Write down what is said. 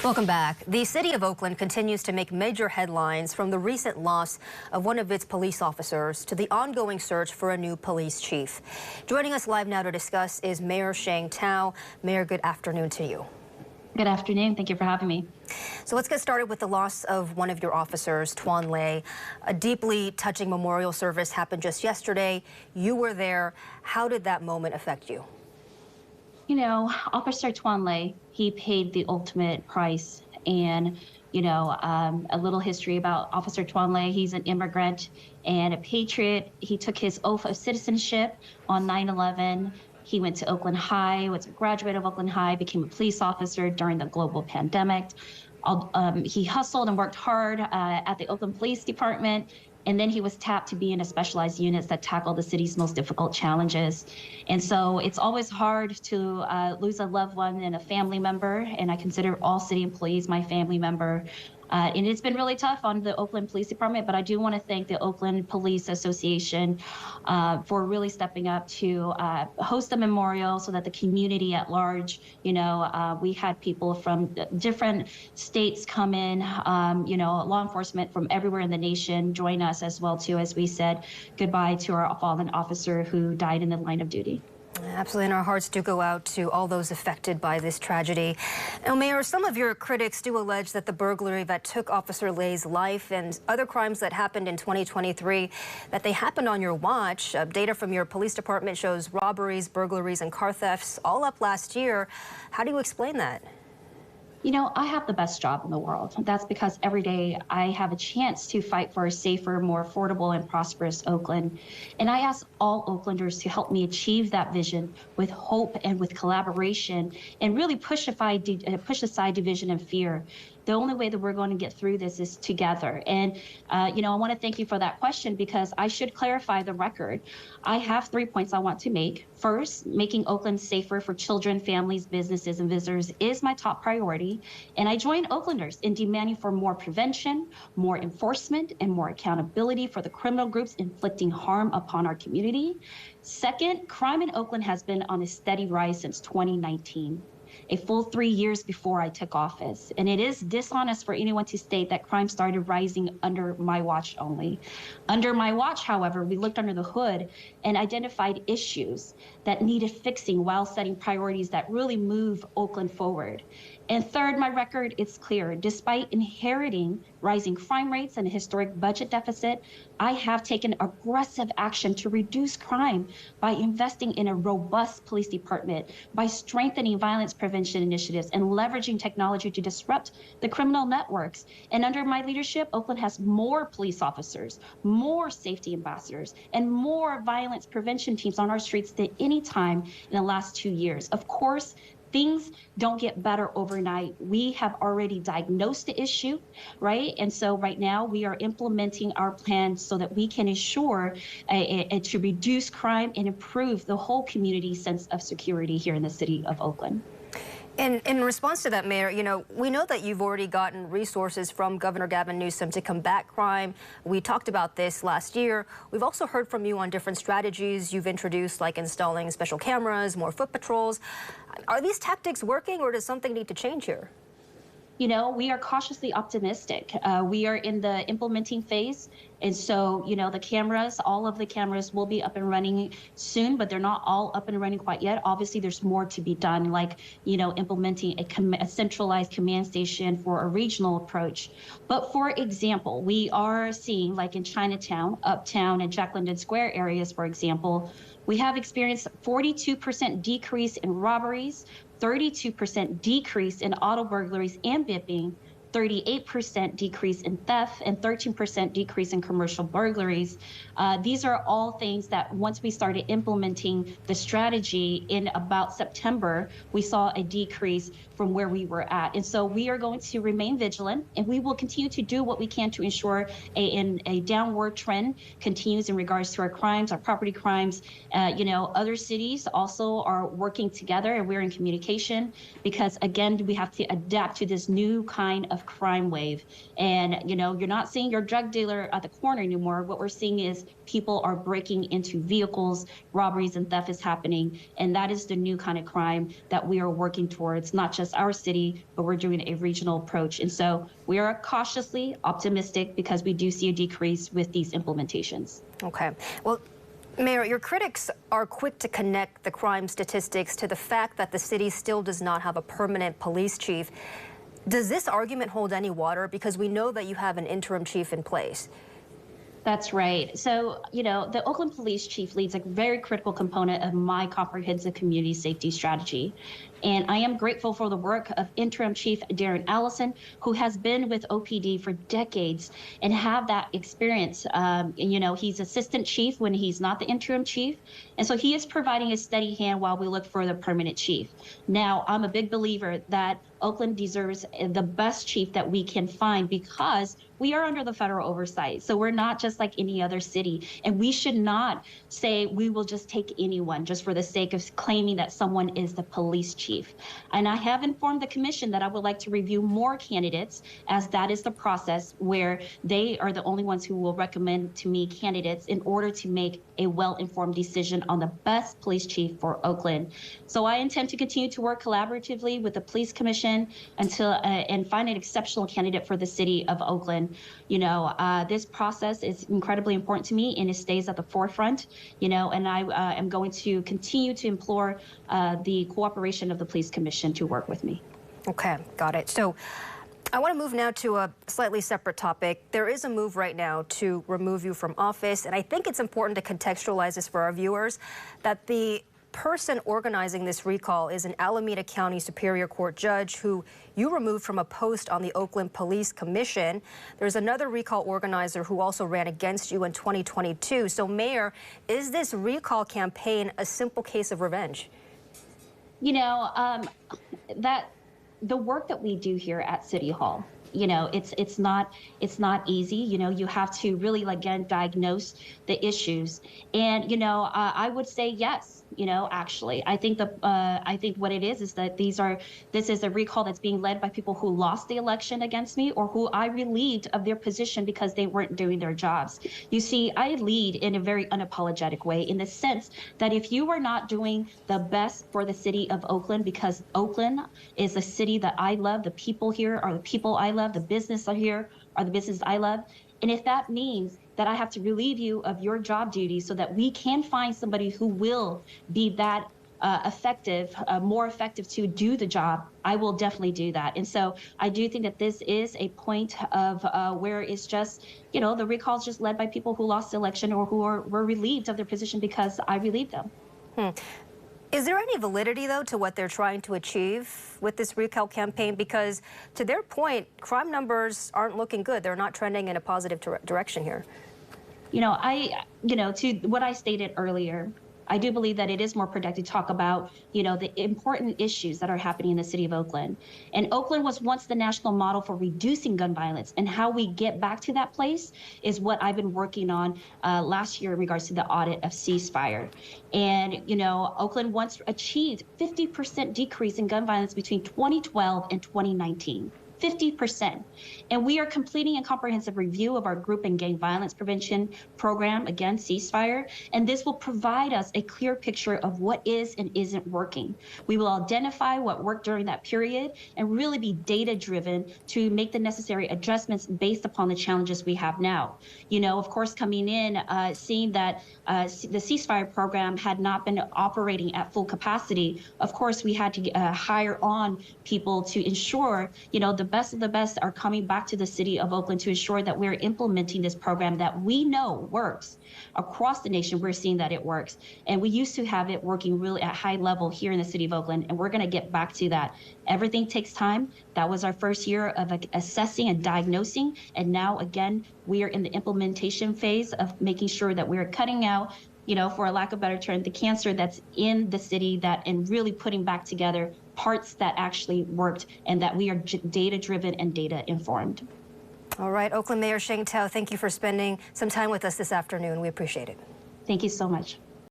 Welcome back. The city of Oakland continues to make major headlines, from the recent loss of one of its police officers to the ongoing search for a new police chief. Joining us live now to discuss is Mayor Thao. Mayor, good afternoon to you. Good afternoon. Thank you for having me. So let's get started with the loss of one of your officers, Tuan Le. A deeply touching memorial service happened just yesterday. You were there. How did that moment affect you? You know, Officer Tuan Le, he paid the ultimate price. And, a little history about Officer Tuan Le. He's an immigrant and a patriot. He took his oath of citizenship on 9/11. He went to Oakland High, was a graduate of Oakland High, became a police officer during the global pandemic. He hustled and worked hard at the Oakland Police Department. And then he was tapped to be in a specialized units that tackle the city's most difficult challenges. And so it's always hard to lose a loved one and a family member. And I consider all city employees my family member. And it's been really tough on the Oakland Police Department, but I do want to thank the Oakland Police Association for really stepping up to host a memorial so that the community at large, we had people from different states come in, law enforcement from everywhere in the nation join us as well, too, as we said goodbye to our fallen officer who died in the line of duty. Absolutely, and our hearts do go out to all those affected by this tragedy. Now, Mayor, some of your critics do allege that the burglary that took Officer Le's life and other crimes that happened in 2023, that they happened on your watch. Data from your police department shows robberies, burglaries, and car thefts all up last year. How do you explain that? I have the best job in the world. That's because every day I have a chance to fight for a safer, more affordable, and prosperous Oakland. And I ask all Oaklanders to help me achieve that vision with hope and with collaboration, and really push aside division and fear. The only way that we're going to get through this is together. And, I want to thank you for that question, because I should clarify the record. I have 3 points I want to make. First, making Oakland safer for children, families, businesses, and visitors is my top priority. And I join Oaklanders in demanding for more prevention, more enforcement, and more accountability for the criminal groups inflicting harm upon our community. Second, crime in Oakland has been on a steady rise since 2019. A full 3 years before I took office. And it is dishonest for anyone to state that crime started rising under my watch only. Under my watch, however, we looked under the hood and identified issues that needed fixing while setting priorities that really move Oakland forward. And third, my record is clear. Despite inheriting rising crime rates and a historic budget deficit, I have taken aggressive action to reduce crime by investing in a robust police department, by strengthening violence prevention initiatives, and leveraging technology to disrupt the criminal networks. And under my leadership, Oakland has more police officers, more safety ambassadors, and more violence prevention teams on our streets than any time in the last 2 years. Of course, things don't get better overnight. We have already diagnosed the issue, right? And so right now we are implementing our plan so that we can ensure to reduce crime and improve the whole community's sense of security here in the city of Oakland. In response to that, Mayor, we know that you've already gotten resources from Governor Gavin Newsom to combat crime. We talked about this last year. We've also heard from you on different strategies you've introduced, like installing special cameras, more foot patrols. Are these tactics working, or does something need to change here? We are cautiously optimistic. We are in the implementing phase. And so, the cameras, all of the cameras will be up and running soon, but they're not all up and running quite yet. Obviously, there's more to be done, like, implementing a centralized command station for a regional approach. But for example, we are seeing, like in Chinatown, Uptown, and Jack London Square areas, for example, we have experienced 42% decrease in robberies, 32% decrease in auto burglaries and bipping, 38% decrease in theft, and 13% decrease in commercial burglaries. These are all things that once we started implementing the strategy in about September, we saw a decrease from where we were at. And so we are going to remain vigilant, and we will continue to do what we can to ensure a downward trend continues in regards to our crimes, our property crimes. Other cities also are working together, and we're in communication because, again, we have to adapt to this new kind of of crime wave. And, you're not seeing your drug dealer at the corner anymore. What we're seeing is people are breaking into vehicles, robberies and theft is happening. And that is the new kind of crime that we are working towards, not just our city, but we're doing a regional approach. And so we are cautiously optimistic because we do see a decrease with these implementations. Okay. Well, Mayor, your critics are quick to connect the crime statistics to the fact that the city still does not have a permanent police chief. Does this argument hold any water? Because we know that you have an interim chief in place. That's right. So, the Oakland Police Chief leads a very critical component of my comprehensive community safety strategy. And I am grateful for the work of Interim Chief Darren Allison, who has been with OPD for decades and have that experience. He's assistant chief when he's not the interim chief. And so he is providing a steady hand while we look for the permanent chief. Now, I'm a big believer that Oakland deserves the best chief that we can find because we are under the federal oversight. So we're not just like any other city. And we should not say we will just take anyone just for the sake of claiming that someone is the police chief. And I have informed the commission that I would like to review more candidates, as that is the process where they are the only ones who will recommend to me candidates in order to make a well-informed decision on the best police chief for Oakland. So I intend to continue to work collaboratively with the police commission until and find an exceptional candidate for the city of Oakland. This process is incredibly important to me and it stays at the forefront, and I am going to continue to implore the cooperation of the police commission to work with me. Okay, got it. So I want to move now to a slightly separate topic. There is a move right now to remove you from office, and I think it's important to contextualize this for our viewers, that the person organizing this recall is an Alameda County Superior Court judge who you removed from a post on the Oakland Police Commission. There's another recall organizer who also ran against you in 2022. So, Mayor, is this recall campaign a simple case of revenge? That the work that we do here at City Hall, it's not easy. You have to really, again, diagnose the issues. And, I would say yes. Actually, I think what it is that this is a recall that's being led by people who lost the election against me or who I relieved of their position because they weren't doing their jobs. You see, I lead in a very unapologetic way in the sense that if you are not doing the best for the city of Oakland, because Oakland is a city that I love, the people here are the people I love, the business here are the business I love. And if that means that I have to relieve you of your job duties so that we can find somebody who will be that more effective to do the job, I will definitely do that. And so I do think that this is a point of where it's just, the recall is just led by people who lost the election or who were relieved of their position because I relieved them. Is there any validity, though, to what they're trying to achieve with this recall campaign? Because to their point, crime numbers aren't looking good. They're not trending in a positive direction here. To what I stated earlier, I do believe that it is more productive to talk about, the important issues that are happening in the city of Oakland. And Oakland was once the national model for reducing gun violence, and how we get back to that place is what I've been working on last year in regards to the audit of ceasefire. And, Oakland once achieved 50% decrease in gun violence between 2012 and 2019. 50%. And we are completing a comprehensive review of our group and gang violence prevention program, again, ceasefire, and this will provide us a clear picture of what is and isn't working. We will identify what worked during that period and really be data-driven to make the necessary adjustments based upon the challenges we have now. Of course, coming in, seeing that the ceasefire program had not been operating at full capacity, of course, we had to hire on people to ensure, the best of the best are coming back to the city of Oakland to ensure that we're implementing this program that we know works. Across the nation, we're seeing that it works. And we used to have it working really at high level here in the city of Oakland, and we're going to get back to that. Everything takes time. That was our first year of assessing and diagnosing. And now, again, we are in the implementation phase of making sure that we're cutting out, for a lack of a better term, the cancer that's in the city, and really putting back together parts that actually worked and that we are data-driven and data-informed. All right, Oakland Mayor Thao, thank you for spending some time with us this afternoon. We appreciate it. Thank you so much.